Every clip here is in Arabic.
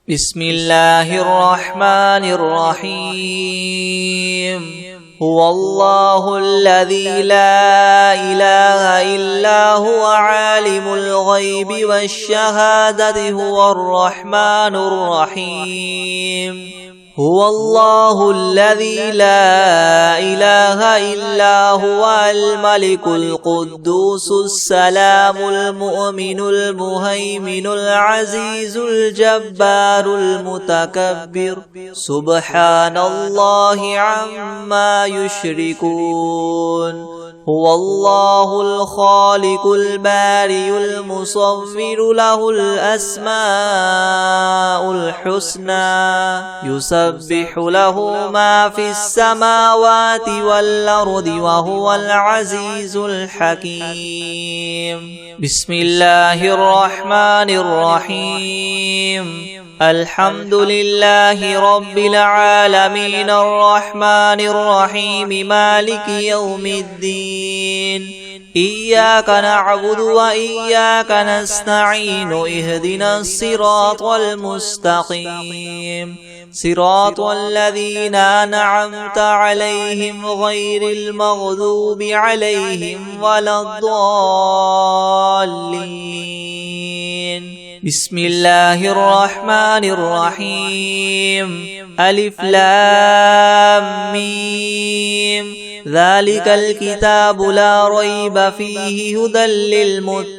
بسم الله الرحمن الرحيم. هو الله الذي لا إله إلا هو عالم الغيب والشهادة هو الرحمن الرحيم. هو الله الذي لا إله إلا هو الملك القدوس السلام المؤمن المهيمن العزيز الجبار المتكبر سبحان الله عما يشركون. هو الله الخالق البارئ المصور له الأسماء الحسنى يسبح له ما في السماوات والأرض وهو العزيز الحكيم. بسم الله الرحمن الرحيم. الحمد لله رب العالمين الرحمن الرحيم مالك يوم الدين. إياك نعبد وإياك نستعين اهدنا الصراط المستقيم صراط الذين أنعمت عليهم غير المغضوب عليهم ولا الضالين. بسم الله الرحمن الرحيم. ألف لام ميم. ذلك الكتاب لا ريب فيه هدى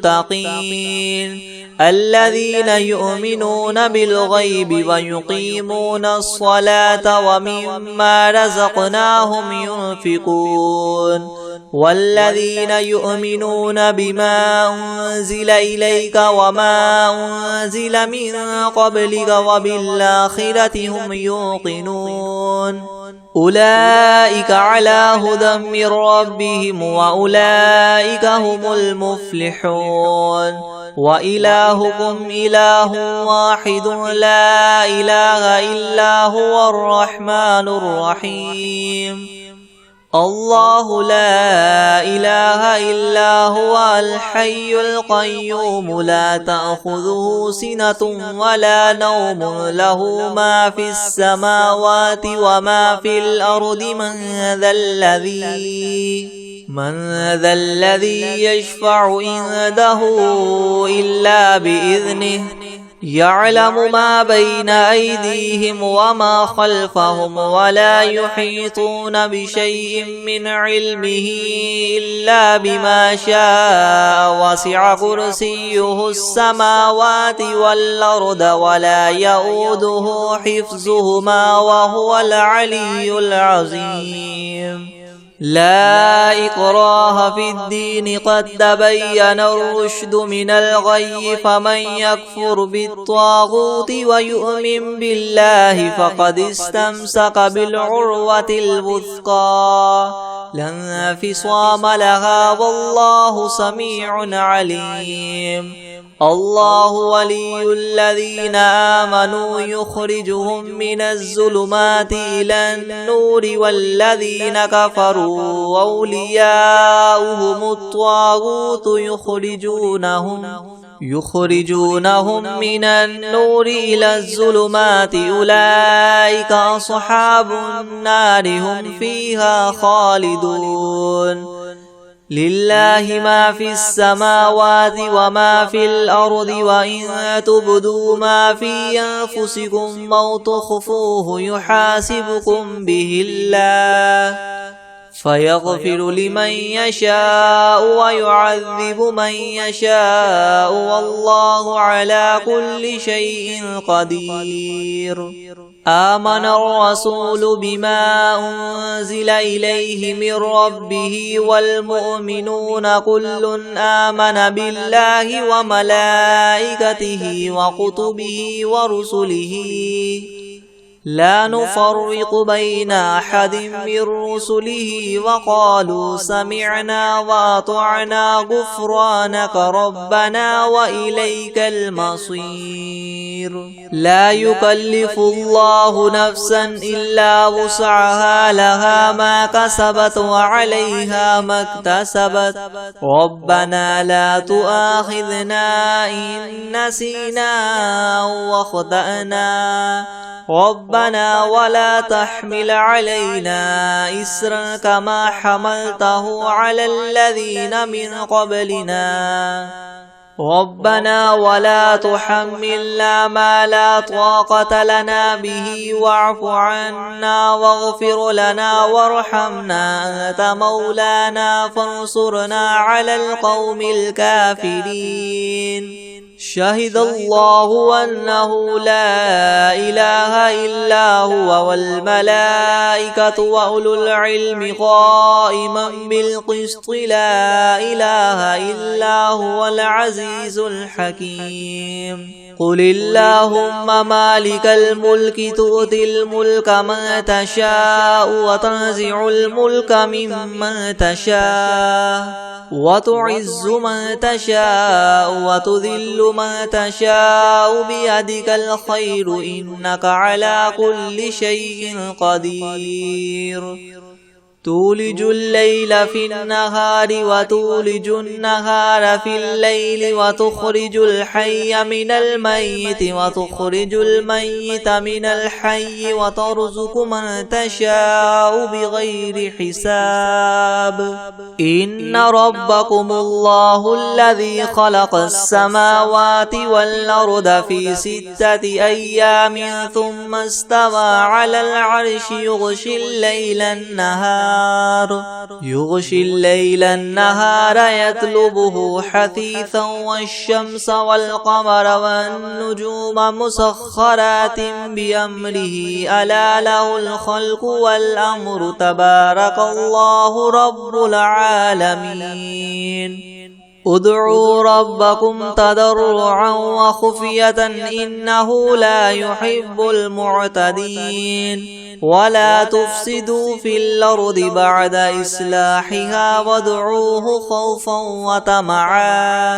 للمتقين الذين يؤمنون بالغيب ويقيمون الصلاة ومما رزقناهم ينفقون والذين يؤمنون بما أنزل إليك وما أنزل من قبلك وبالآخرة هم يوقنون أولئك على هدى من ربهم وأولئك هم المفلحون. وإلهكم إله واحد لا إله إلا هو الرحمن الرحيم. الله لا إله إلا هو الحي القيوم لا تأخذه سنة ولا نوم له ما في السماوات وما في الأرض من ذا الذي يشفع عنده إلا بإذنه يعلم ما بين أيديهم وما خلفهم ولا يحيطون بشيء من علمه إلا بما شاء وسع كرسيه السماوات والأرض ولا يؤوده حفظهما وهو العلي العظيم. لا إكراه في الدين قد تبين الرشد من الغي فمن يكفر بالطاغوت ويؤمن بالله فقد استمسك بالعروة الوثقى لا انفصام لها والله سميع عليم. الله ولي الذين آمنوا يخرجهم من الظلمات إلى النور والذين كفروا أولياؤهم الطاغوت يخرجونهم من النور إلى الظلمات أولئك أصحاب النار هم فيها خالدون. لله ما في السماوات وما في الأرض وإن تبدوا ما في أنفسكم أو تخفوه يحاسبكم به الله فيغفر لمن يشاء ويعذب من يشاء والله على كل شيء قدير. آمن الرسول بما أنزل إليه من ربه والمؤمنون كل آمن بالله وملائكته وكتبه ورسله لا نفرق بين أحد من رسله وقالوا سمعنا وأطعنا غفرانك ربنا وإليك المصير. لا يكلف الله نفسا إلا وسعها لها ما كسبت وعليها ما اكتسبت ربنا لا تؤاخذنا إن نسينا أو أخطأنا ربنا ولا تحمل علينا إسرا كما حملته على الذين من قبلنا ربنا ولا تحملنا ما لا طاقة لنا به واعف عنا واغفر لنا وارحمنا أنت مولانا فانصرنا على القوم الكافرين. شهد الله أنه لا إله إلا هو والملائكة وأولو العلم قائما بالقسط لا إله إلا هو العزيز الحكيم. قل اللهم مالك الملك تؤتي الملك من تشاء وتنزع الملك ممن تشاء وتعز من تشاء وتذل من تشاء بيدك الخير إنك على كل شيء قدير. تولج الليل في النهار وتولج النهار في الليل وتخرج الحي من الميت وتخرج الميت من الحي وترزق من تشاء بغير حساب. إن ربكم الله الذي خلق السماوات والأرض في 6 أيام ثم استوى على العرش يغشي الليل النهار يطلبه حثيثا والشمس والقمر والنجوم مسخرات بأمره ألا له الخلق والأمر تبارك الله رب العالمين. ادعوا ربكم تضرعا وخفية إنه لا يحب المعتدين. ولا تفسدوا في الأرض بعد إصلاحها وادعوه خوفا وطمعا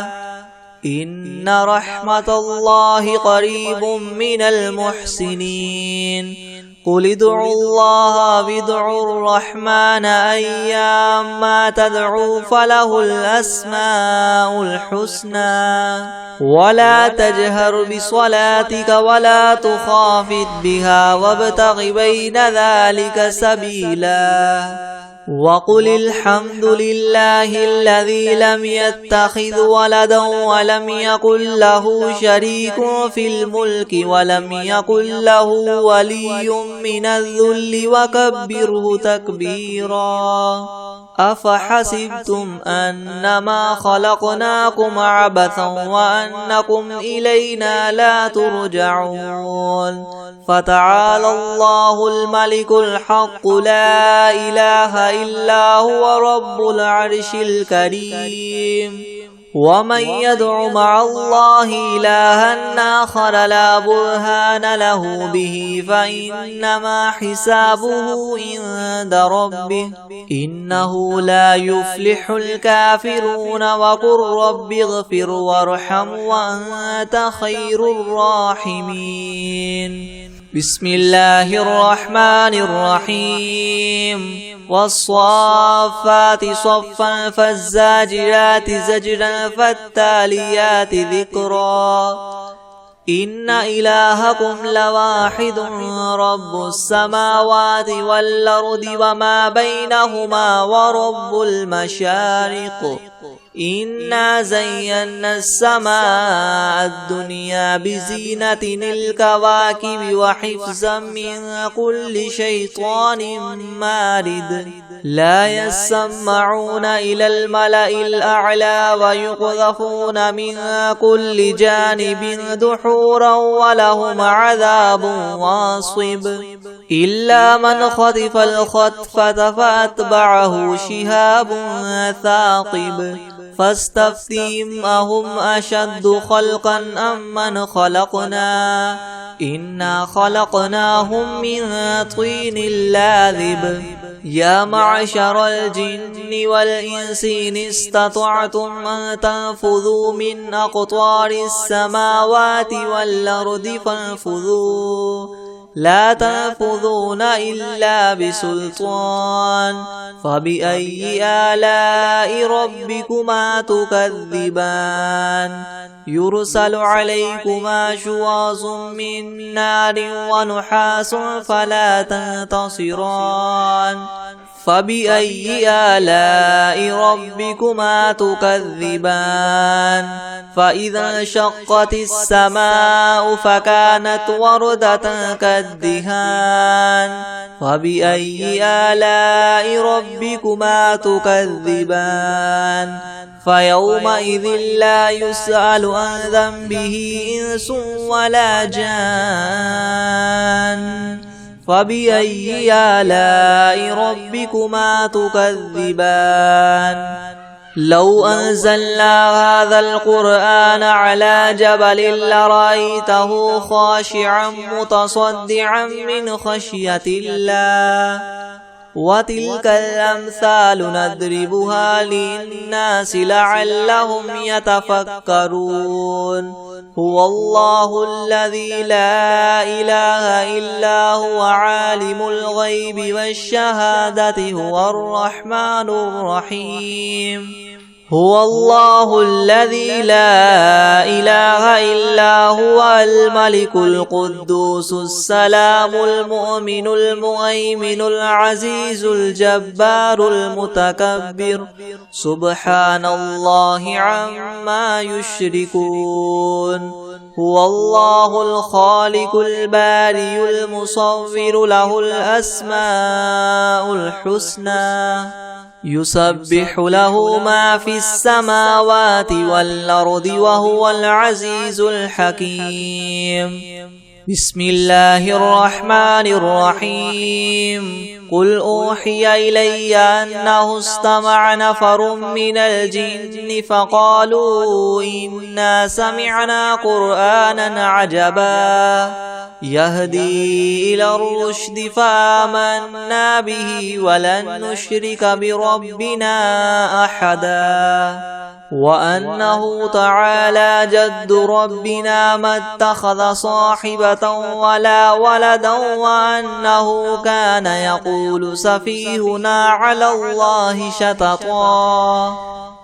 إن رحمة الله قريب من المحسنين. قل ادعوا الله وادعوا الرحمن أيما تدعوا فله الأسماء الحسنى. ولا تجهر بصلاتك ولا تخافت بها وابتغ بين ذلك سبيلا. وقل الحمد لله الذي لم يتخذ ولدا ولم يكن له شريك في الملك ولم يكن له ولي من الذل وكبره تكبيرا. أفحسبتم أنما خلقناكم عبثا وأنكم إلينا لا ترجعون. فتعالى الله الملك الحق لا إله إلا هو رب العرش الكريم. ومن يدع مع الله إلها آخر لا برهان له به فإنما حسابه عند ربه إنه لا يفلح الكافرون. وقل رب اغفر وارحم وأنت خير الراحمين. بسم الله الرحمن الرحيم. والصافات صفا فالزاجرات زجرا فالتاليات ذكرا. إن إلهكم لواحد رب السماوات والأرض وما بينهما ورب المشارق. إنا زينا السماء الدنيا بزينة الكواكب وحفظا من كل شيطان مارد. لا يسمعون إلى الملأ الأعلى ويقذفون من كل جانب دحورا ولهم عذاب واصب. إلا من خطف الخطفة فأتبعه شهاب ثاقب فاستفتهم أهم أشد خلقا أم من خلقنا إنا خلقناهم من طين لاذب يا معشر الجن والإنس إن استطعتم أن تنفذوا من أقطار السماوات والأرض فانفذوا لا تنفذون إلا بسلطان فبأي آلاء ربكما تكذبان يرسل عليكما شواظ من نار ونحاس فلا تنتصران فبأي آلاء ربكما تكذبان فإذا انشقت السماء فكانت وردة كالدهان فبأي آلاء ربكما تكذبان فيومئذ لا يسأل عن ذنبه إنس ولا جان فبأي آلاء ربكما تكذبان لو أنزلنا هذا القرآن على جبل لرأيته خاشعا متصدعا من خشية الله وتلك الأمثال نضربها للناس لعلهم يتفكرون هو الله الذي لا إله إلا هو عالم الغيب والشهادة هو الرحمن الرحيم هو الله الذي لا إله إلا هو الملك القدوس السلام المؤمن المهيمن العزيز الجبار المتكبر سبحان الله عما يشركون هو الله الخالق البارئ المصور له الأسماء الحسنى يسبح له ما في السماوات والأرض وهو العزيز الحكيم بسم الله الرحمن الرحيم قل أوحي إلي أنه استمع نفر من الجن فقالوا إنا سمعنا قرآنا عجبا يهدي إلى الرشد فآمنا به ولن نشرك بربنا أحدا وأنه تعالى جد ربنا ما اتخذ صاحبة ولا ولدا وأنه كان يقول سفيهنا على الله شططا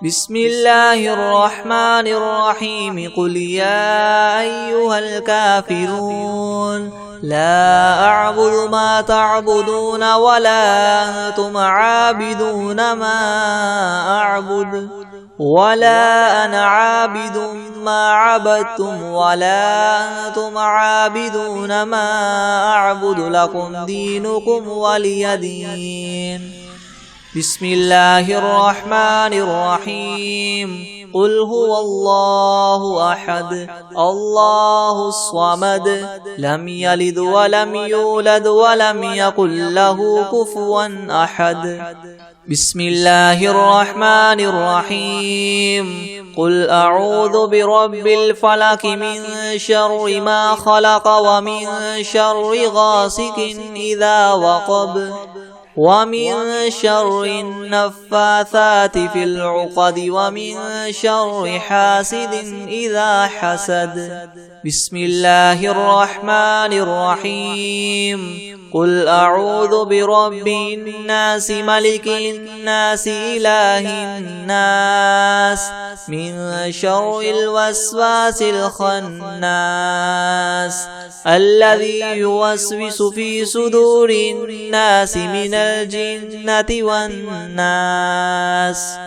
بسم الله الرحمن الرحيم قل يا أيها الكافرون لا أعبد ما تعبدون ولا أنتم عابدون ما أعبد ولا أنا عابد ما عبدتم ولا أنتم عابدون ما أعبد لكم دينكم ولي دين بسم الله الرحمن الرحيم قل هو الله أحد الله الصمد لم يلد ولم يولد ولم يكن له كفوا أحد بسم الله الرحمن الرحيم قل أعوذ برب الفلك من شر ما خلق ومن شر غاسق إذا وقب ومن شر النفاثات في العقد ومن شر حاسد إذا حسد بسم الله الرحمن الرحيم قل أعوذ برب الناس ملك الناس إله الناس من شر الوسواس الخناس الذي يوسوس في صدور الناس من الجنة والناس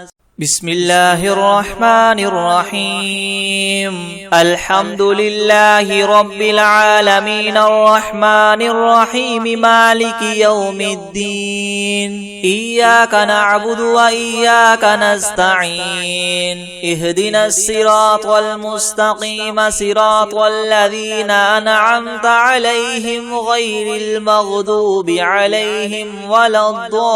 بسم الله الرحمن الرحيم الحمد لله رب العالمين الرحمن الرحيم مالك يوم الدين إياك نعبد وإياك نستعين اهدنا الصراط المستقيم صراط الذين أنعمت عليهم غير المغضوب عليهم ولا الضالين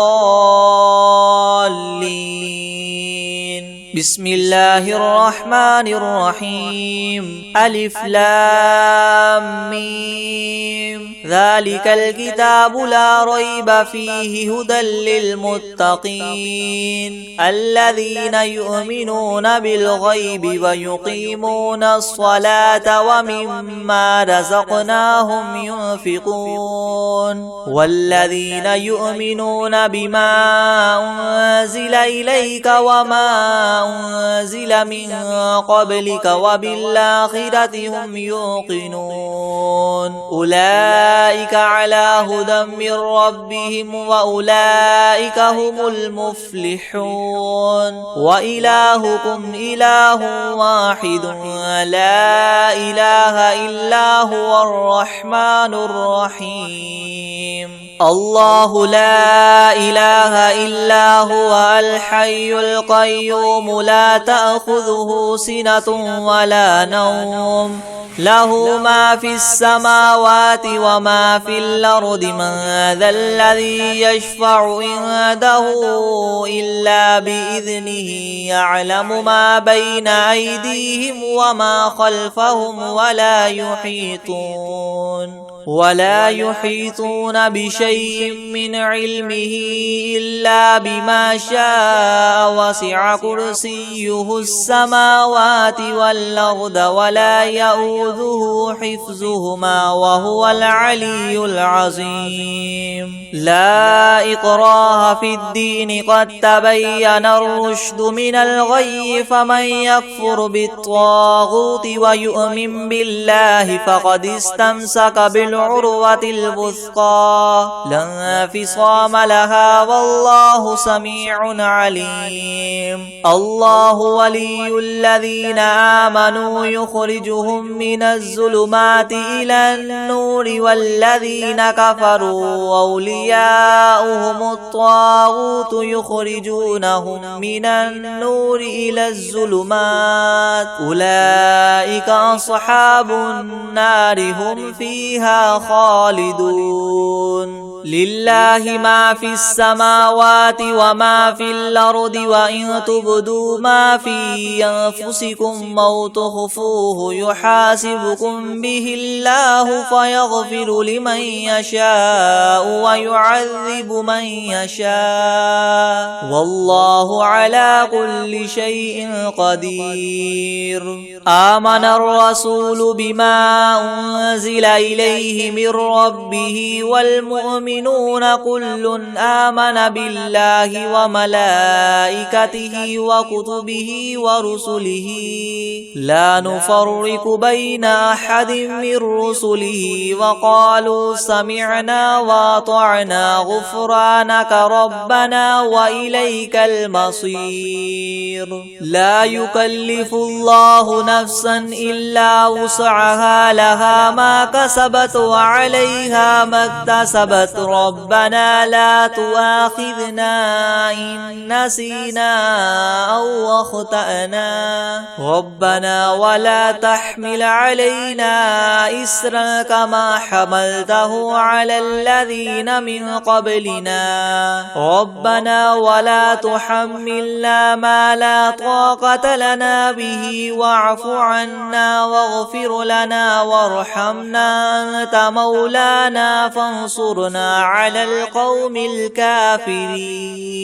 بسم الله الرحمن الرحيم ألف لام ميم ذلك الكتاب لا ريب فيه هدى للمتقين الذين يؤمنون بالغيب ويقيمون الصلاة ومما رزقناهم ينفقون والذين يؤمنون بما أنزل إليك وما أنزل من قبلك وبالآخرة هم يوقنون أولئك على هدى من ربهم وأولئك هم المفلحون وإلهكم إله واحد لا إله إلا هو الرحمن الرحيم الله لا إله إلا هو الحي القيوم لا تأخذه سنة ولا نوم له ما في السماوات وما في الأرض من ذا الذي يشفع عنده إلا بإذنه يعلم ما بين أيديهم وما خلفهم ولا يحيطون بشيء من علمه إلا بما شاء وسع كرسيه السماوات والأرض ولا يؤوده حفظهما وهو العلي العظيم لا إكراه في الدين قد تبين الرشد من الغي فمن يكفر بالطاغوت ويؤمن بالله فقد استمسك بالعروة الوثقى لا انفصام لها والله سميع عليم الله ولي الذين آمنوا يخرجهم من الظلمات إلى النور والذين كفروا أولياؤهم الطاغوت يخرجونهم من النور إلى الظلمات أولئك أصحاب النار هم فيها خالدون لله ما في السماوات وما في الأرض وإن تبدوا ما في أنفسكم أو تخفوه يحاسبكم به الله فيغفر لمن يشاء ويعذب من يشاء والله على كل شيء قدير آمن الرسول بما أنزل إليه من ربه والمؤمنون كل آمن بالله وملائكته وكتبه ورسله لا نفرق بين أحد من رسله وقالوا سمعنا وأطعنا غفرانك ربنا وإليك المصير لا يكلف الله نفسا إلا وسعها لها ما كسبت وعليها ما اكتسبت ربنا لا تؤاخذنا إن نسينا أو أخطأنا ربنا ولا تحمل علينا إسرا كما حملته على الذين من قبلنا ربنا ولا تحملنا ما لا طاقة لنا به واعف عنا واغفر لنا وارحمنا أنت مولانا فانصرنا على القوم الكافرين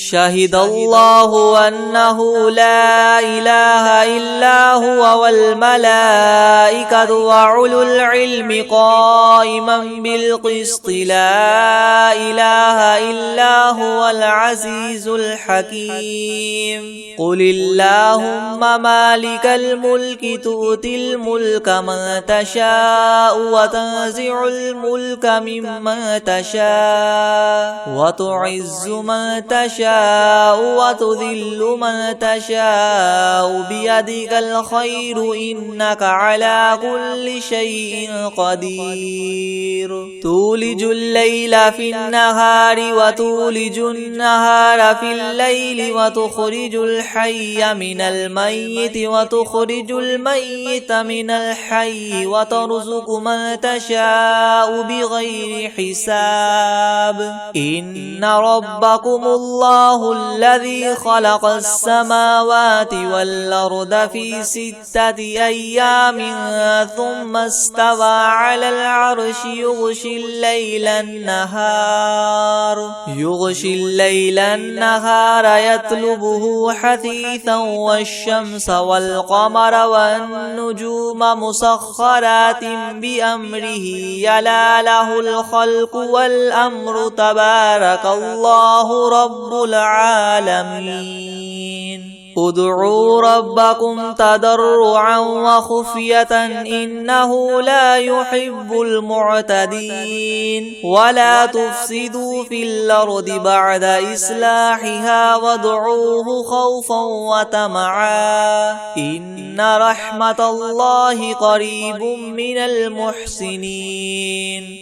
شهد الله أنه لا إله إلا هو والملائكة وأولو العلم قائما بالقسط لا إله إلا هو العزيز الحكيم قل اللهم مالك الملك تؤتي الملك من تشاء وتنزع الملك ممن تشاء وتعز من تشاء وتذل من تشاء بيدك الخير إنك على كل شيء قدير تولج الليل في النهار وتولج النهار في الليل وتخرج الحي من الميت وتخرج الميت من الحي وترزق من تشاء بغير حساب إن ربكم الله الذي خلق السماوات والأرض في 6 أيام ثم استوى على العرش يغشي الليل النهار يطلبه حثيثا والشمس والقمر والنجوم مسخرات بأمره يلا له الخلق والأمر تبارك الله رب العالمين ادعوا ربكم تضرعا وخفية إنه لا يحب المعتدين ولا تفسدوا في الأرض بعد إصلاحها وادعوه خوفا وطمعا إن رحمة الله قريب من المحسنين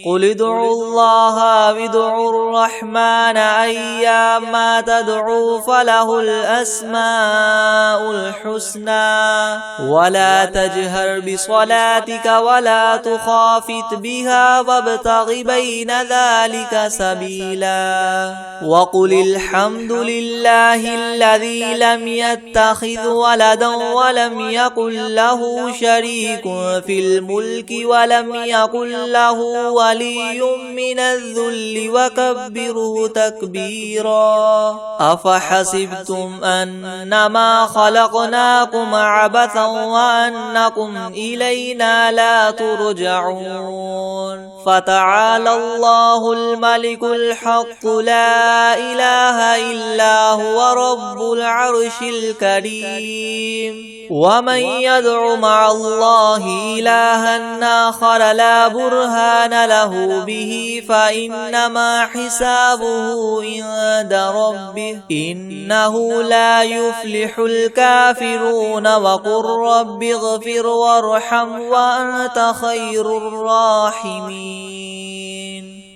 قل ادعوا الله وادعوا الرحمن أيما تدعوا فله الأسماء الحسنى ولا تجهر بصلاتك ولا تخافت بها وابتغ بين ذلك سبيلا وقل الحمد لله الذي لم يتخذ ولدا ولم يكن له شريك في الملك ولم يكن له ولي من الذل وكبره تكبيرا أفحسبتم أنما خلقناكم عبثا وأنكم إلينا لا ترجعون فتعالى الله الملك الحق لا إله إلا هو رب العرش الكريم ومن يدع مع الله إلها آخر لا برهان له به فإنما حسابه عند ربه إنه لا يفلح الكافرون وقل رب اغفر وارحم وأنت خير الراحمين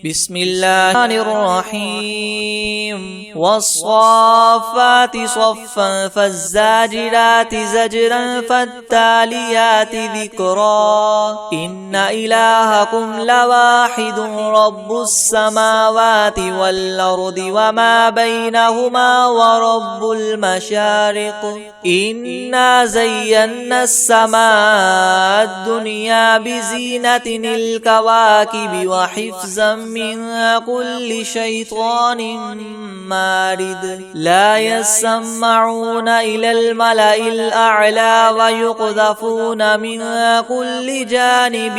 بسم الله الرحيم والصافات صفا فالزاجرات زجرا فالتاليات ذكرا إن إلهكم لواحد رب السماوات والأرض وما بينهما ورب المشارق إنا زينا السماء الدنيا بزينة الكواكب وحفظا من كل شيطان مارد لا يسمعون إلى الملأ الأعلى ويقذفون من كل جانب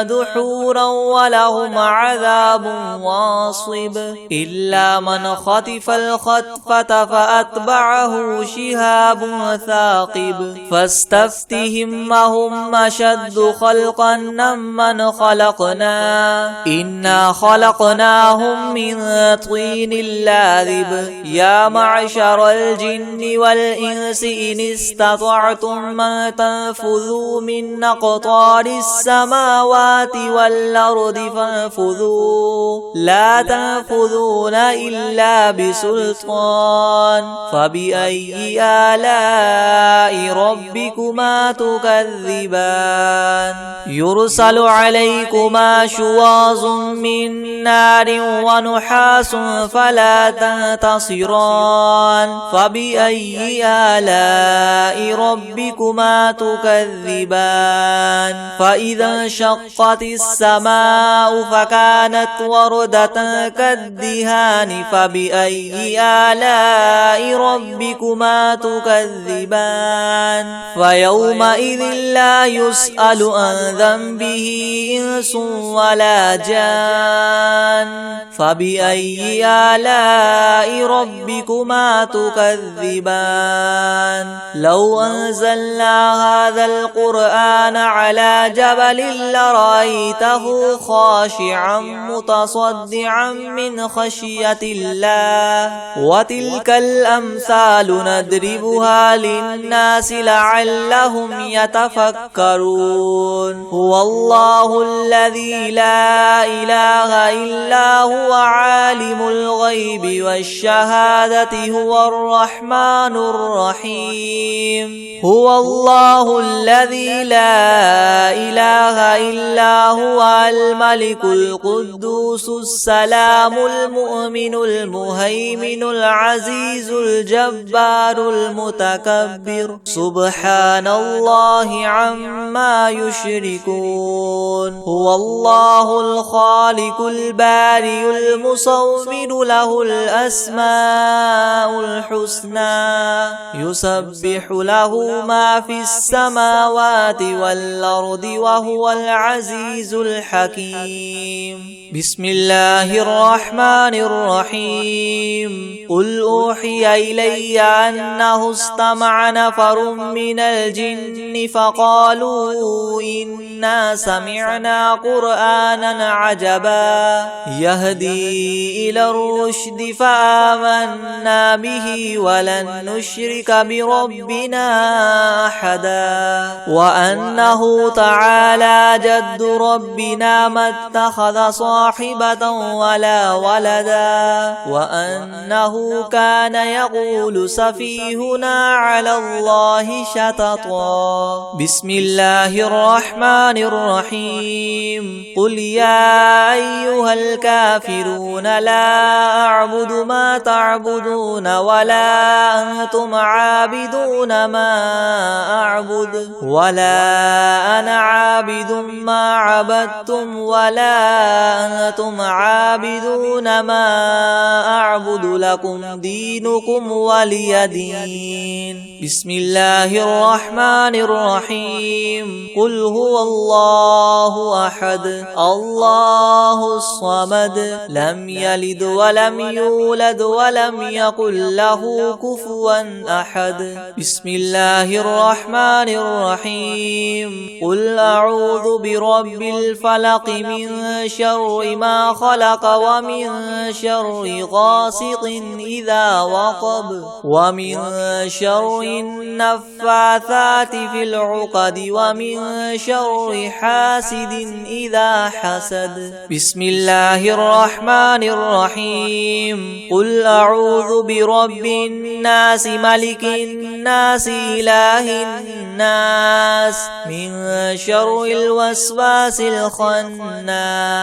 دحورا ولهم عذاب واصب إلا من خطف الخطفة فأتبعه شهاب ثاقب فاستفتهم أهم أشد خلقا ممن خلقنا إنا خلقناهم من طين لاذب يا معشر الجن والإنس إن استطعتم أن تنفذوا من أقطار السماوات والأرض فانفذوا لا تنفذون إلا بسلطان فبأي آلاء ربكما تكذبان يرسل عليكما شواظ من نار ونحاس فلا تنتصران فبأي آلاء ربكما تكذبان فإذا انشقت السماء فكانت وردة كالدهان فبأي آلاء ربكما تكذبان فيومئذ لا يسأل عن ذنبه إنس ولا جان فبأي آلاء ربكما تكذبان لو أنزلنا هذا القرآن على جبل لرأيته خاشعا متصدعا من خشية الله وتلك الأمثال نضربها للناس لعلهم يتفكرون هو الله الذي لا إله إلا هو عالم الغيب والشهادة هو الرحمن الرحيم هو الله الذي لا إله إلا هو الملك القدوس السلام المؤمن المهيمن العزيز الجبار المتكبر سبحان الله عما يشركون هو الله الخالق البارئ المصور له الأسماء الحسنى يسبح له ما في السماوات والأرض وهو العزيز الحكيم بسم الله الرحمن الرحيم قل أوحي إلي أنه استمع نفر من الجن فقالوا إنا سمعنا قرآنا عجبا يهدي إلى الرشد فآمنا به ولن نشرك بربنا أحدا وأنه تعالى جد ربنا ما اتخذ صاحبة ولا ولدا وأنه كان يقول سفيهنا على الله شططا بسم الله الرحمن الرحيم قل يا أيها الكافرون لا أعبد ما تعبدون ولا أنتم عابدون ما أعبد ولا أنا عابد ما عبدتم ولا أنتم عابدون ما أعبد لكم دينكم ولي دين بسم الله الرحمن الرحيم قل هو الله أحد الله الصمد لم يلد ولم يولد ولم يكن له كفوا أحد بسم الله الرحمن الرحيم قل أعوذ برب الفلق من شر ما خلق ومن شر غاسق إذا وقب ومن شر النفاثات في العقد ومن شر حاسد إذا حسد بسم الله الرحمن الرحيم قل أعوذ برب الناس ملك الناس إله الناس من شر الوسواس الخناس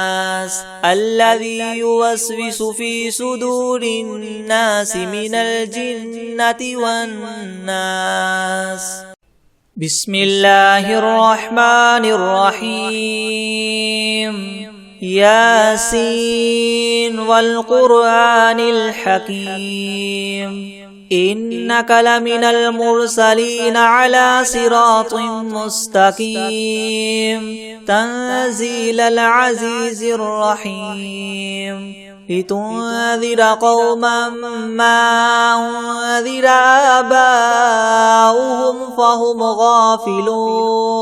الذي يوسوس في صدور الناس من الجنة والناس بسم الله الرحمن الرحيم ياسين والقرآن الحكيم إنك لمن المرسلين على صراط مستقيم تنزيل العزيز الرحيم لتنذر قوما ما أنذر آباؤهم فهم غافلون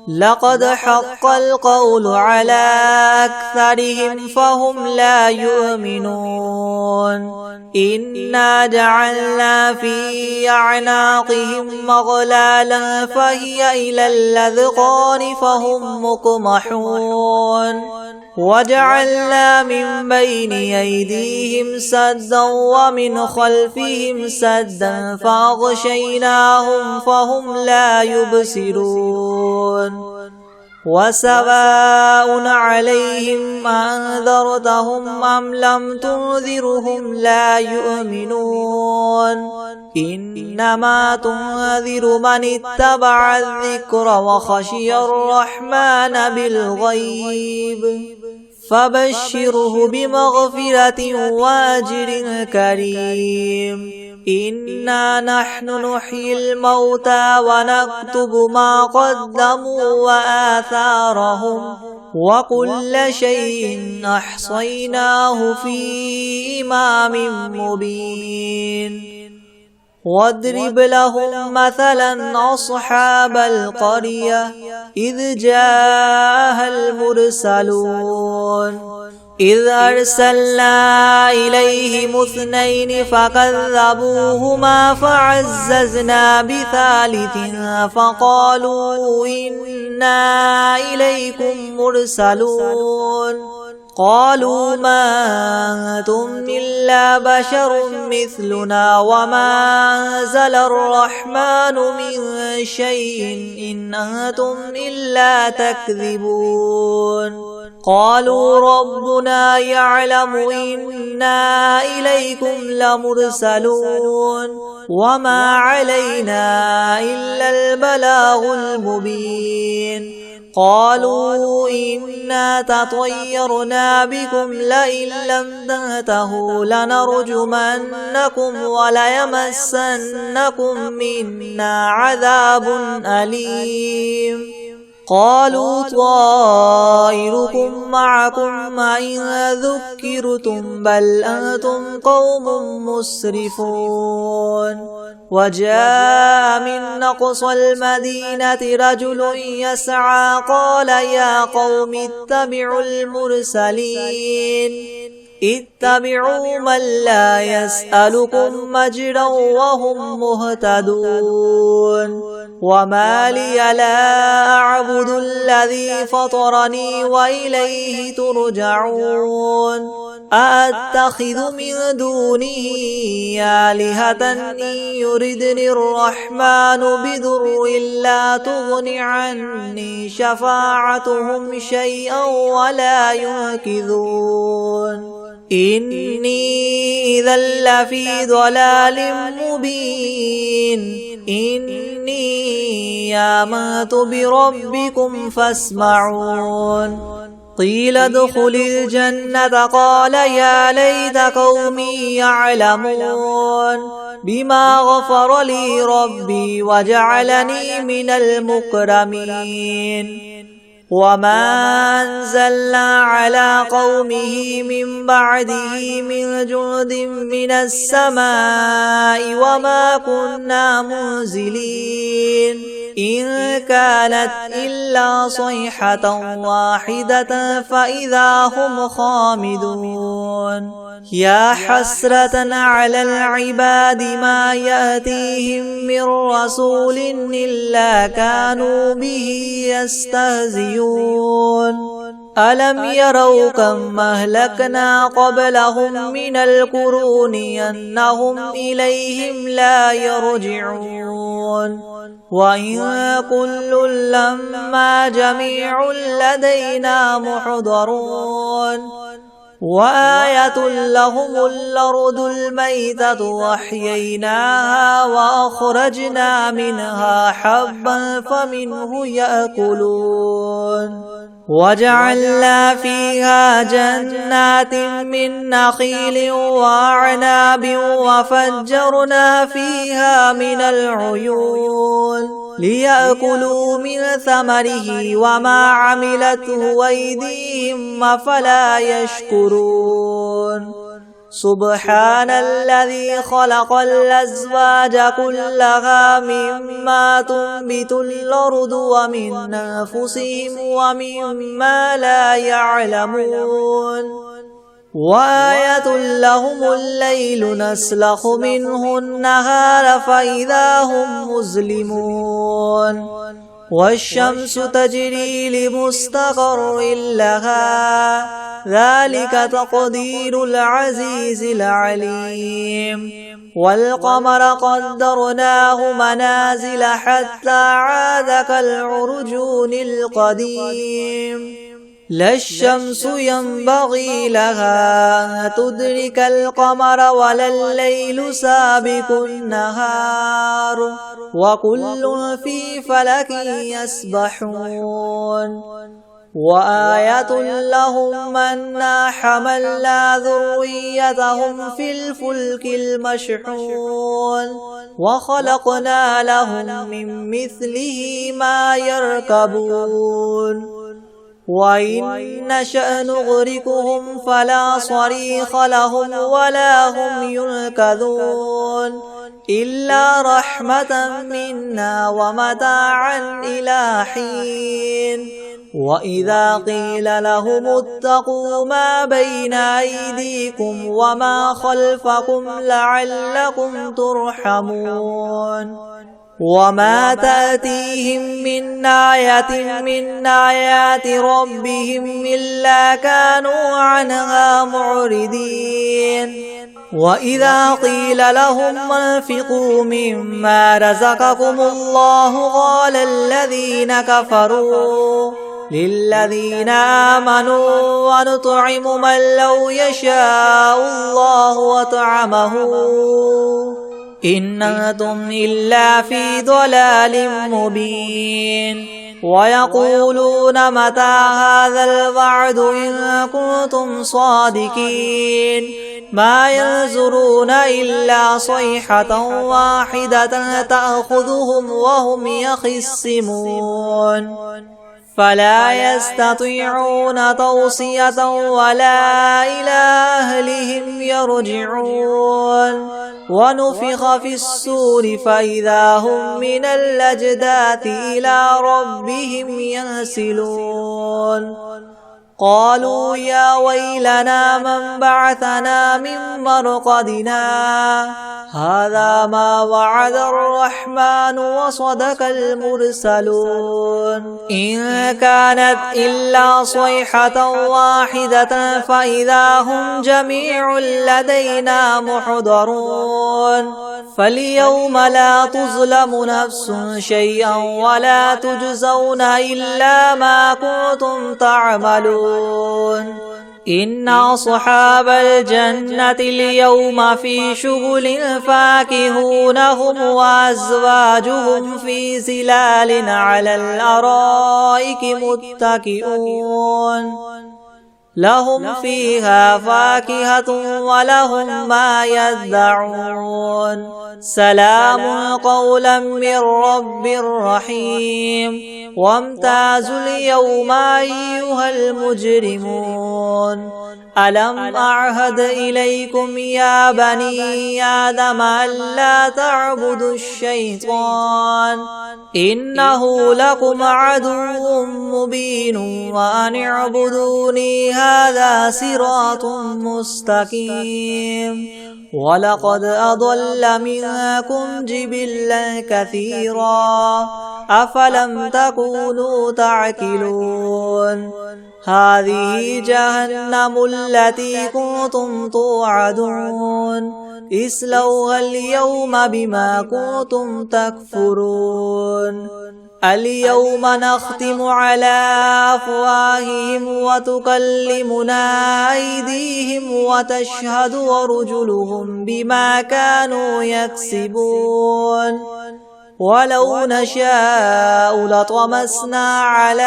لقد حق القول على أكثرهم فهم لا يؤمنون إنا جعلنا في أعناقهم مغلالا فهي إلى الأذقان فهم مقمحون وجعلنا من بين أيديهم سدا ومن خلفهم سدا فأغشيناهم فهم لا يبصرون وسواء عليهم أنذرتهم أم لم تنذرهم لا يؤمنون إنما تنذر من اتبع الذكر وخشي الرحمن بالغيب فبشره بمغفرة وأجر كريم إنا نحن نحيي الموتى ونكتب ما قدموا وآثارهم وكل شيء أحصيناه في إمام مبين واضرب لهم مثلا أصحاب القرية إذ جاءها المرسلون إذ أرسلنا إليهم 2 فكذبوهما فعززنا بثالث فقالوا إنا إليكم مرسلون قالوا ما أنتم إلا بشر مثلنا وما أنزل الرحمن من شيء إن أنتم إلا تكذبون قالوا ربنا يعلم إنا إليكم لمرسلون وما علينا إلا البلاغ المبين قالوا إنا تطيرنا بكم لئن لم تنتهوا لنرجمنكم وليمسنكم منا عذاب أليم قالوا طائركم معكم إن ذكرتم بل أنتم قوم مسرفون وجاء من أقصى المدينة رجل يسعى قال يا قوم اتبعوا المرسلين اتبعوا من لا يسألكم مجرا وهم مهتدون وما لي لا أعبد الذي فطرني وإليه ترجعون أأتخذ من دونه آلهة إن يردني الرحمن بضر لا تغن عني شفاعتهم شيئا ولا ينقذون إني إذا لفي ضلال مبين إني آمنت بربكم فاسمعون قيل ادخل الجنة قال يا ليت قومي يعلمون بما غفر لي ربي وجعلني من المكرمين وما أنزلنا على قومه من بعده من جند من السماء وما كنا منزلين إن كانت إلا صيحة واحدة فإذا هم خامدون يا حسرة على العباد ما يأتيهم من رسول إلا كانوا به يستهزئون ألم يروا كم أهلكنا قبلهم من القرون أنهم إليهم لا يرجعون وإن كل لما جميع لدينا محضرون وآية لهم الأرض الميتة وأحييناها وأخرجنا منها حبا فمنه يأكلون وجعلنا فيها جنات من نخيل وأعناب وفجرنا فيها من العيون ليأكلوا من ثمره وما عملته أيديهم أفلا يشكرون سبحان الذي خلق الأزواج كلها مما تنبت الأرض ومن أنفسهم ومما لا يعلمون وآية لهم الليل نسلخ منه النهار فإذا هم مظلمون والشمس تجري لمستقر لها ذلك تقدير العزيز العليم والقمر قدرناه منازل حتى عاد كالعرجون القديم لا الشمس ينبغي لها أن تدرك القمر ولا الليل سابق النهار وكل في فلك يسبحون وآية لهم أنا حملنا ذريتهم في الفلك المشحون وخلقنا لهم من مثله ما يركبون وإن نشأ نغرقهم فلا صريخ لهم ولا هم ينقذون إلا رحمة منا ومتاعا إلى حين وإذا قيل لهم اتقوا ما بين أيديكم وما خلفكم لعلكم ترحمون وما تأتيهم من آية من آيات ربهم إلا كانوا عنها معرضين وإذا قيل لهم انفقوا مما رزقكم الله قال الذين كفروا للذين آمنوا ونطعم من لو يشاء الله وطعمه إن أنتم إلا في ضلال مبين ويقولون متى هذا الوعد إن كنتم صادقين ما ينظرون إلا صيحة واحدة تأخذهم وهم يخصمون فلا يستطيعون توصية ولا إلى أهلهم يرجعون ونفخ في الصور فإذا هم من الأجداث إلى ربهم ينسلون قالوا يا ويلنا من بعثنا من مرقدنا هذا ما وعد الرحمن وصدق المرسلون إن كانت إلا صيحة واحدة فإذا هم جميع لدينا محضرون فاليوم لا تظلم نفس شيئا ولا تجزون إلا ما كنتم تعملون إن أصحاب الجنة اليوم في شغل فاكهون هم وأزواجهم في ظلال على الأرائك متكئون لهم فيها فاكهة ولهم ما يدعون سلام قولا من رب رحيم وامتازوا اليوم أيها المجرمون ألم أعهد إليكم يا بني آدم ألا تعبدوا الشيطان إنه لكم عدو مبين وأن اعبدوني هذا صراط مستقيم ولقد أضل منكم جبلا كثيرا أفلم تكونوا تعقلون هذه جهنم التي كنتم توعدون اصلوها اليوم بما كنتم تكفرون اليوم نختم على أفواههم وتكلمنا أيديهم وتشهد أرجلهم بما كانوا يكسبون ولو نشاء لطمسنا على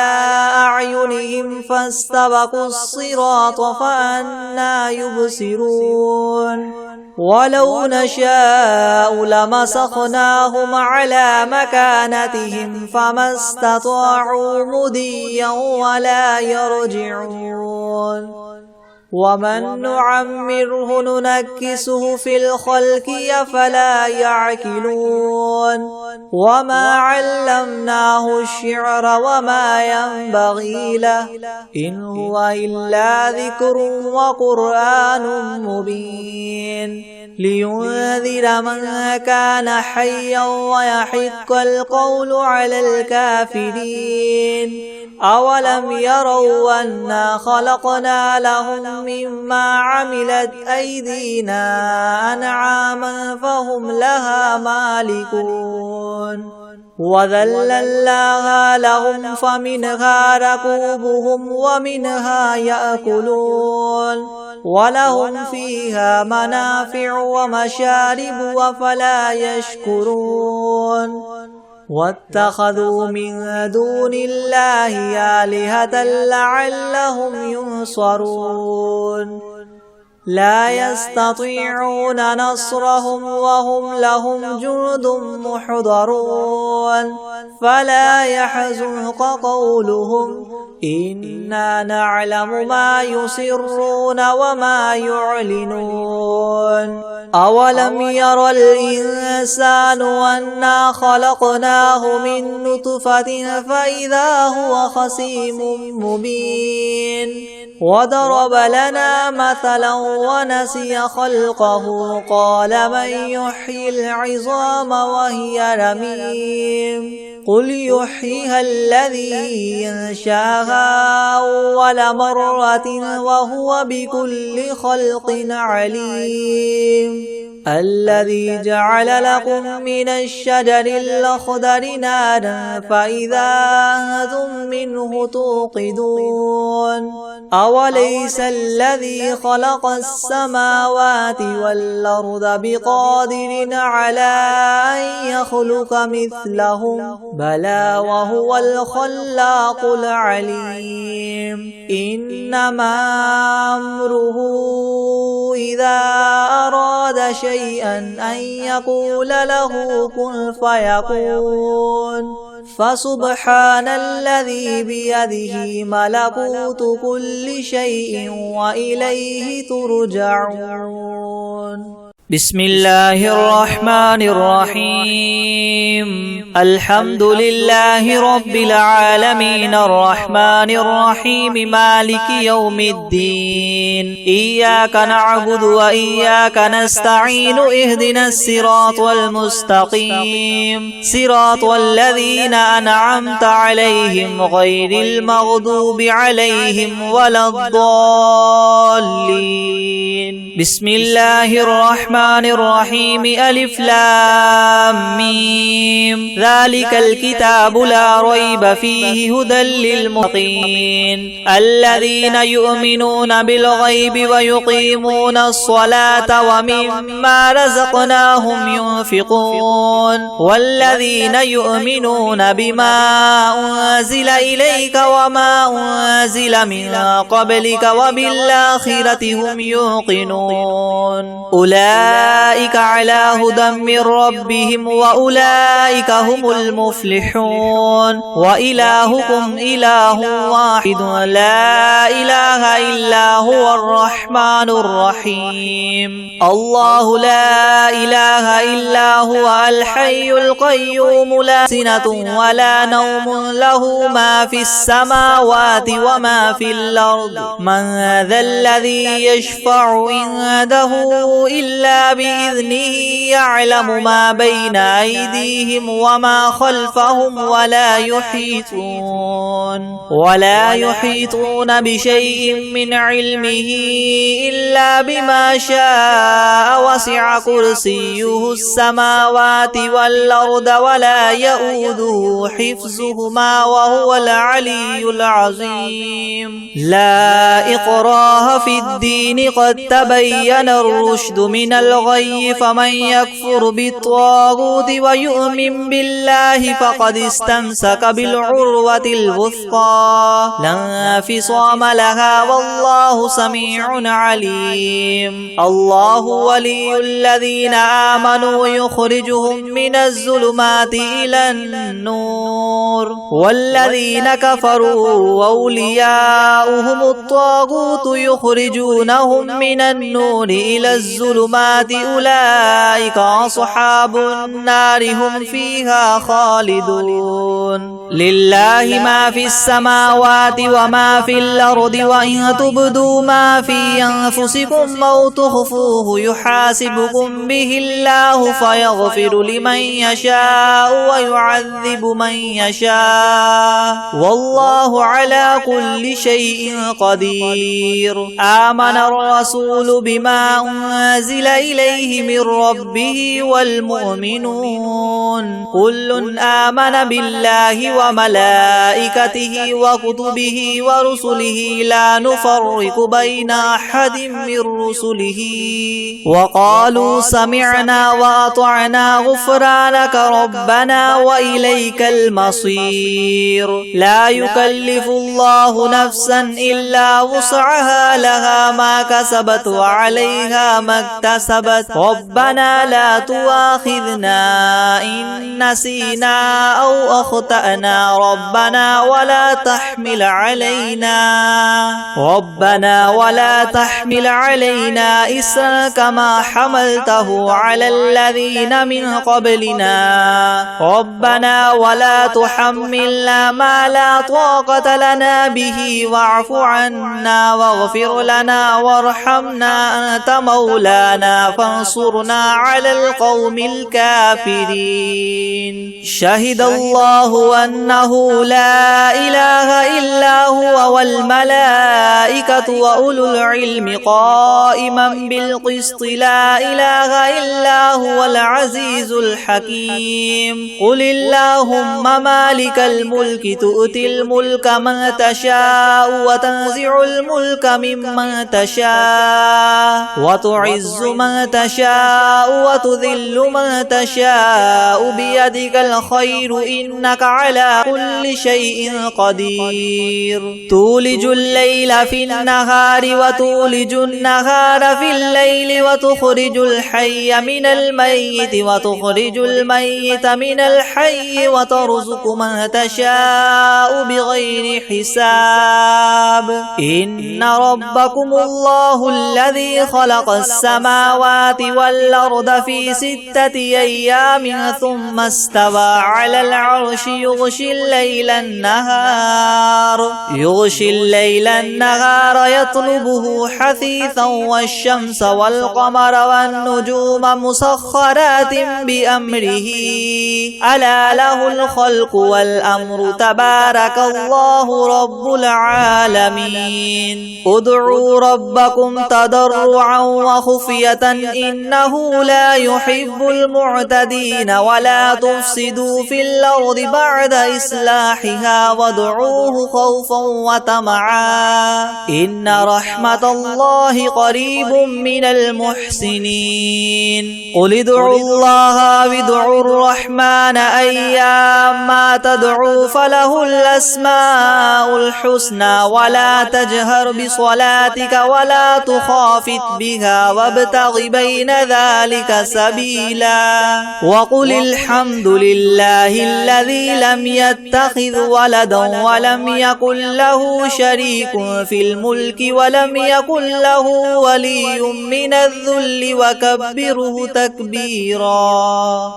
أعينهم فاستبقوا الصراط فأنى يبصرون ولو نشاء لمسخناهم على مكانتهم فما استطاعوا مضيا ولا يرجعون ومن نعمره ننكسه في الخلق أفلا يعقلون وما علمناه الشعر وما ينبغي له إن هو إلا ذكر وقرآن مبين لينذر من كان حيا ويحق القول على الكافرين أولم يروا أنا خلقنا لهم مما عملت أيدينا أنعاما فهم لها مالكون وذللناها لهم فمنها ركوبهم ومنها يأكلون ولهم فيها منافع ومشارب أفلا يشكرون واتخذوا من دون الله آلهة لعلهم ينصرون لا يستطيعون نصرهم وهم لهم جند محضرون فلا يحزنك قولهم إنا نعلم ما يسرون وما يعلنون أولم ير الإنسان أنا خلقناه من نطفة فإذا هو خصيم مبين وضرب لنا مثلا ونسي خلقه قال من يحيي العظام وهي رميم قل يحييها الذي أنشاها أول مرة وهو بكل خلق عليم الذي جعل لكم من الشجر الأخضر نارا فإذا أنتم منه توقدون أوليس الذي خلق السماوات والأرض بقادر على أن يخلق مثلهم بلى وهو الخلاق العليم إنما أمره إذا أراد شيئا أن يقول له كن فيكون فسبحان الذي بيده ملكوت كل شيء وإليه ترجعون. بسم الله الرحمن الرحيم الحمد لله رب العالمين الرحمن الرحيم مالك يوم الدين إياك نعبد وإياك نستعين اهدنا الصراط المستقيم صراط الذين أنعمت عليهم غير المغضوب عليهم ولا الضالين. بسم الله الرحمن الرحيم ألف لام ميم ذلك الكتاب لا ريب فيه هدى للمتقين الذين يؤمنون بالغيب ويقيمون الصلاة ومما رزقناهم ينفقون والذين يؤمنون بما أنزل إليك وما أنزل من قبلك وبالآخرة هم يوقنون أولئك على هدى من ربهم وأولئك هم المفلحون وإلهكم إله واحد لا إله إلا هو الرحمن الرحيم الله لا إله إلا هو الحي القيوم لا سنة ولا نوم له ما في السماوات وما في الأرض من ذا الذي يشفع عنده إلا بإذنه يعلم ما بين أيديهم وما خلفهم ولا يحيطون بشيء من علمه إلا بما شاء وسع كرسيه السماوات والأرض ولا يؤوده حفظهما وهو العلي العظيم. لا إكراه في الدين قد تبين الرشد من الغي فمن يكفر بالطاغوت ويؤمن بالله فقد استمسك بالعروة الوثقى لا انفصام لها والله سميع عليم. الله ولي الذين آمنوا يخرجهم من الظلمات إلى النور والذين كفروا أولياؤهم الطاغوت يخرجونهم من النور إلى الظلمات أولئك أصحاب النار هم فيها خالدون. لله ما في السماوات وما في الأرض وإن تبدوا ما في أنفسكم أو تخفوه يحاسبكم به الله فيغفر لمن يشاء ويعذب من يشاء والله على كل شيء قدير. آمن الرسول بما أنزل إليه من ربه والمؤمنون كل آمن بالله وملائكته وكتبه ورسله لا نفرق بين أحد من رسله وقالوا سمعنا وأطعنا غفرانك ربنا وإليك المصير. لا يكلف الله نفسا إلا وسعها لها ما كسبت وعليها ما اكتسبت ربنا لا تؤاخذنا إن نسينا أو أخطأنا ربنا ولا ولا تحمل علينا إسرا كما حملته على الذين من قبلنا ربنا ولا تحملنا ما لا طاقة لنا به واعف عنا واغفر لنا وارحمنا أنت مولانا فانصرنا على القوم الكافرين شهد الله أنه لا إله إلا هو والملائكة وأولو العلم قائما بالقسط لا إله إلا هو العزيز الحكيم قل اللهم مالك الملك تؤتي الملك من تشاء وتنزع الملك ممن تشاء وتعز من تشاء وتذل من تشاء بيدك الخير إنك على كل شيء قدير تولج الليل في النهار وتولج النهار في الليل وتخرج الحي من الميت وتخرج الميت من الحي وترزق من تشاء بغير حساب إن ربكم الله الذي خلق السماوات والأرض في 6 أيام ثم استوى على العرش يغشي الليل النهار يطلبه حثيثا والشمس والقمر والنجوم مسخرات بأمره ألا له الخلق والأمر تبارك الله رب العالمين ادعوا ربكم تضرعا وخفية إنه لا يحب المعتدين ولا تفسدوا في الأرض بعد إصلاحها وادعوه خوفا وطمعا إن رحمة الله قريب من المحسنين قل ادعوا الله وادعوا الرحمن أيما تدعوا فله الأسماء الحسنى ولا تجهر بصلاتك ولا تخافت بها وابتغ بين ذلك سبيلا وقل الحمد لله الذي لم يتخذ ولدا ولم يكن له شريك في الملك ولم يكن له ولي من الذل وكبره تكبيرا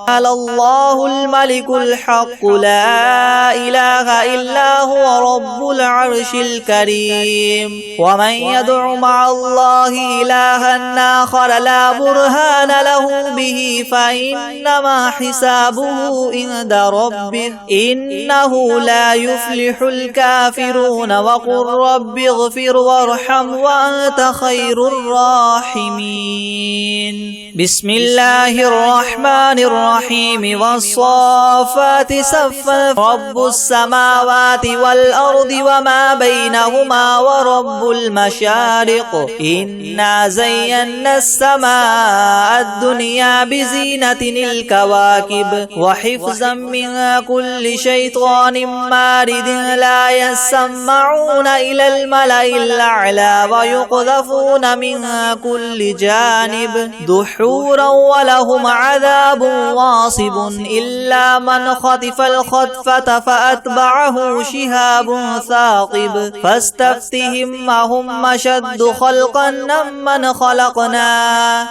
على الله الملك الحق لا إله إلا هو رب العرش الكريم ومن يدع مع الله إلها آخر لا برهان له به فإنما حسابه عند ربه إنه لا يفلح الكافرون وقل رب اغفر وارحم وأنت خير الراحمين بسم الله الرحمن الرحيم والصافات صفا رب السماوات والأرض وما بينهما ورب المشارق إنا زينا السماء الدنيا بزينة الكواكب وحفظا من كل شيطان مارد لا يسمعون إلى الملأ الأعلى ويقذفون من كل جانب دحورا ولهم عذاب واصب إلا من خطف الخطفة فأتبعه شهاب ثاقب فاستفتهم أهم أشد خلقا ممن خلقنا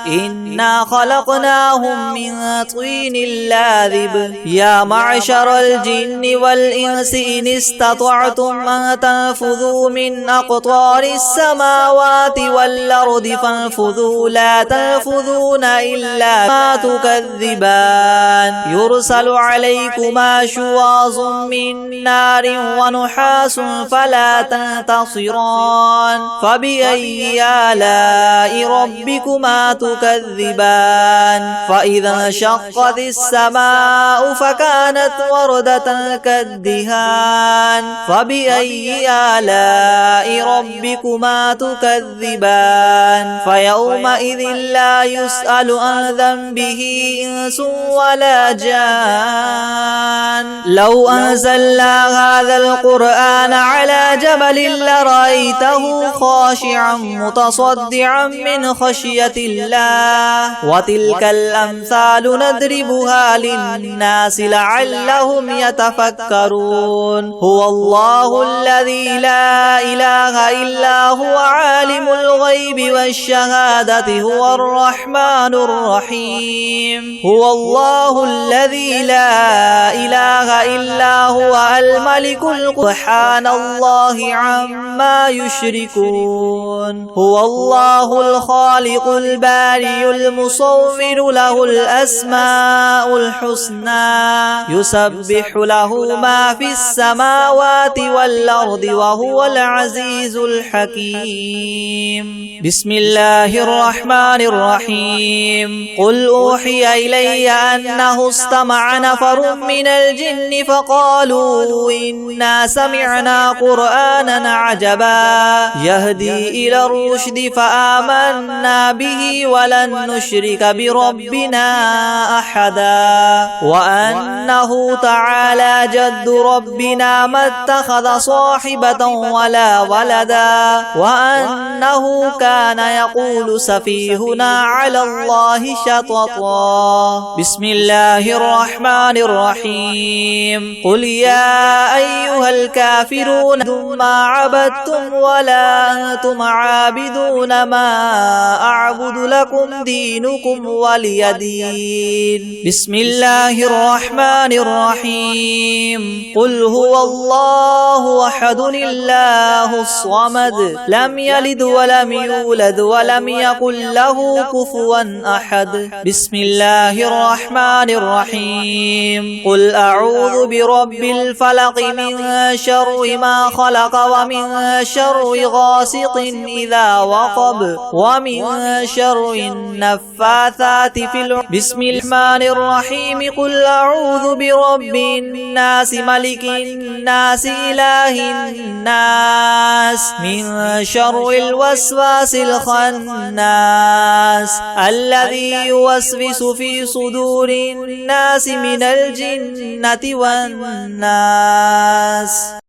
إنا خلقناهم من طين لاذب يا معشر الجن والإنس إن استطعتم أن تنفذوا من أقطار السماوات والأرض فانفذوا لا تنفذون إلا ما تكذبان يرسل عليكما شواظ من نار ونحاس فلا تنتصران فبأي آلاء ربكما تكذبان فإذا انشقت السماء فكانت وردة كالدهان فبأي آلاء ربكما تكذبان فيومئذ لا يسأل عن ذنبه إنس ولا جان لو أنزلنا هذا القرآن على جبل لرأيته خاشعا متصدعا من خشية الله وتلك الأمثال نضربها للناس لعلهم يتفكرون هو الله الذي لا إله إلا هو عالم الغيب والشهادة هو الرحمن الرحيم هو الله الذي لا إله إلا هو الملك سبحان الله عما يشركون هو الله الخالق البارئ المصور له الأسماء الحسنى يسبح له ما في السماوات والأرض وهو العزيز الحكيم بسم الله الرحمن الرحيم قل أوحي إلي أنه استمع نفر من الجن فقالوا إنا سمعنا قرآنا عجبا يهدي إلى الرشد فآمنا به ولن نشرك بربنا أحدا وأنه تعالى جد ربنا ما اتخذ صاحبة ولا ولدا وأنه كان يقول سفيهنا على الله شططا بسم الله الرحمن الرحيم قل يا أيها الكافرون ما عبدتم ولا أنتم عابدون ما أعبد لكم دينكم ولي دين بسم الله الرحمن الرحيم قل هو الله أحد الله الصمد لم يلد ولم يولد ولم يكن له كفوا أحد بسم الله الرحمن الرحيم قل أعوذ برب الفلق من شر ما خلق ومن شر غاسق إذا وقب ومن شر النفاثات في العقد بسم الرحمن الرحيم قل أعوذ برب الناس ملك الناس إله الناس من شر الوسواس الخناس الذي يوسوس في صدور الناس من الجنة والناس